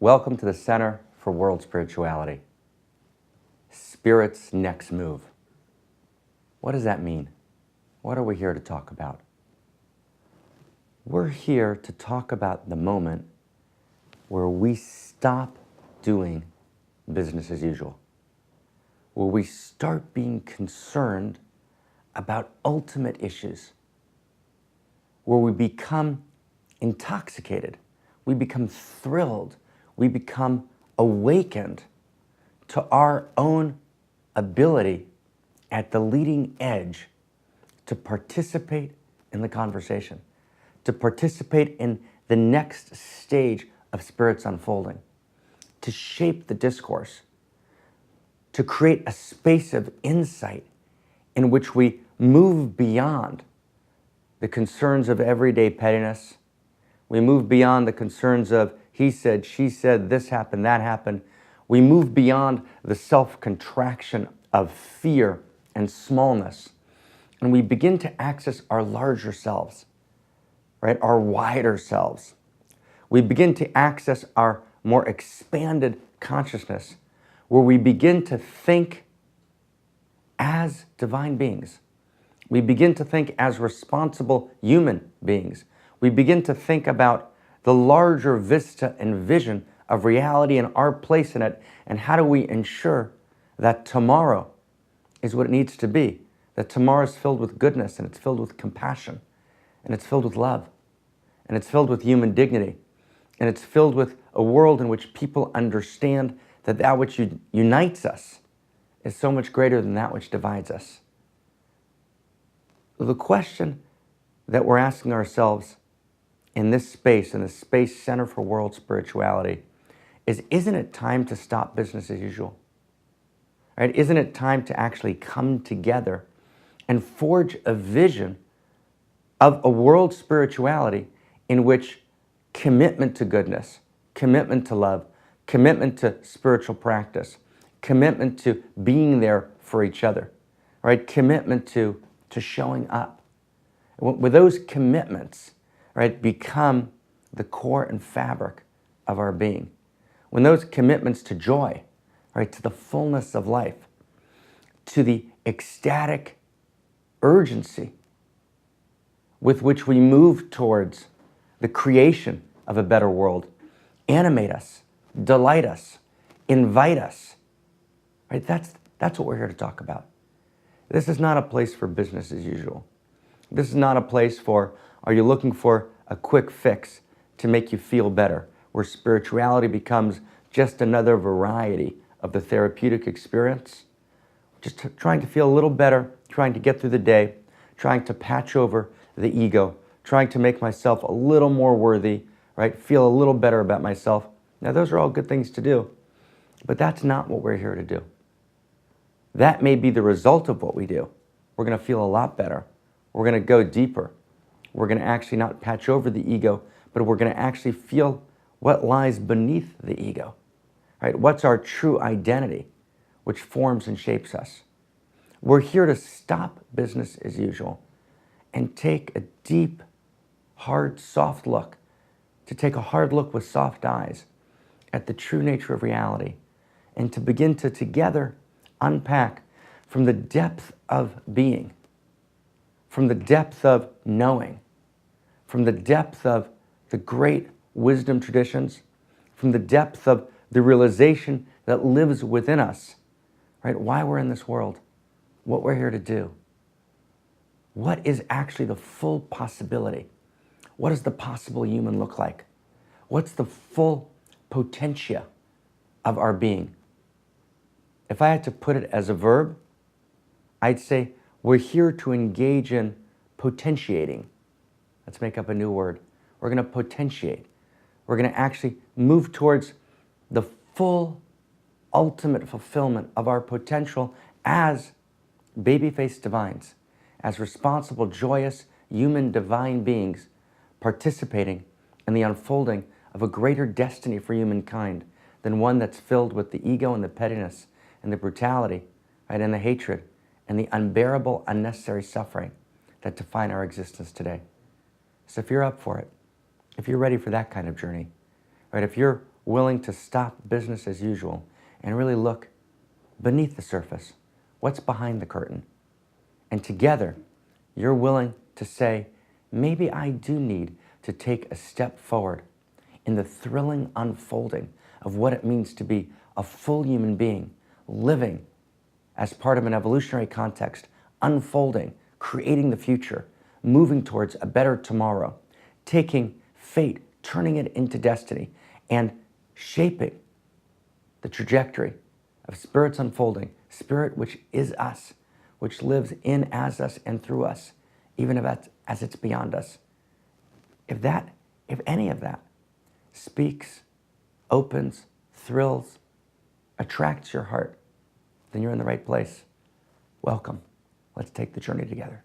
Welcome to the Center for World Spirituality. Spirit's next move. What does that mean? What are we here to talk about? We're here to talk about the moment where we stop doing business as usual, where we start being concerned about ultimate issues, where we become intoxicated, we become thrilled, we become awakened to our own ability at the leading edge to participate in the conversation, to participate in the next stage of Spirit's unfolding, to shape the discourse, to create a space of insight in which we move beyond the concerns of everyday pettiness. We move beyond the concerns of he said, she said, this happened, that happened. We move beyond the self-contraction of fear and smallness, and we begin to access our larger selves, right? Our wider selves. We begin to access our more expanded consciousness, where we begin to think as divine beings. We begin to think as responsible human beings. We begin to think about the larger vista and vision of reality and our place in it, and how do we ensure that tomorrow is what it needs to be, that tomorrow is filled with goodness, and it's filled with compassion, and it's filled with love, and it's filled with human dignity, and it's filled with a world in which people understand that that which unites us is so much greater than that which divides us. The question that we're asking ourselves in this space, in the Space Center for World Spirituality, is, isn't it time to stop business as usual? Right? Isn't it time to actually come together and forge a vision of a world spirituality in which commitment to goodness, commitment to love, commitment to spiritual practice, commitment to being there for each other, right? Commitment to showing up. With those commitments, right, become the core and fabric of our being. When those commitments to joy, right, to the fullness of life, to the ecstatic urgency with which we move towards the creation of a better world, animate us, delight us, invite us, right? That's what we're here to talk about. This is not a place for business as usual. This is not a place for, are you looking for a quick fix to make you feel better, where spirituality becomes just another variety of the therapeutic experience? Just trying to feel a little better, trying to get through the day, trying to patch over the ego, trying to make myself a little more worthy, right? Feel a little better about myself. Now, those are all good things to do, but that's not what we're here to do. That may be the result of what we do. We're going to feel a lot better. We're going to go deeper. We're going to actually not patch over the ego, but we're going to actually feel what lies beneath the ego, right? What's our true identity, which forms and shapes us. We're here to stop business as usual and take a deep, hard, soft look, to take a hard look with soft eyes at the true nature of reality, and to begin to together unpack from the depth of being, from the depth of knowing, from the depth of the great wisdom traditions, from the depth of the realization that lives within us, right? Why we're in this world, what we're here to do. What is actually the full possibility? What does the possible human look like? What's the full potentia of our being? If I had to put it as a verb, I'd say we're here to engage in potentiating. Let's make up a new word. We're going to potentiate. We're going to actually move towards the full, ultimate fulfillment of our potential as baby-faced divines, as responsible, joyous, human divine beings participating in the unfolding of a greater destiny for humankind than one that's filled with the ego and the pettiness and the brutality, right, and the hatred and the unbearable, unnecessary suffering that define our existence today. So if you're up for it, if you're ready for that kind of journey, right, if you're willing to stop business as usual and really look beneath the surface. What's behind the curtain? And together, you're willing to say, maybe I do need to take a step forward in the thrilling unfolding of what it means to be a full human being, living as part of an evolutionary context, unfolding, creating the future, moving towards a better tomorrow, taking fate, turning it into destiny, and shaping the trajectory of Spirit's unfolding, Spirit which is us, which lives in, as us, and through us, even as it's beyond us. If any of that speaks, opens, thrills, attracts your heart, then you're in the right place. Welcome. Let's take the journey together.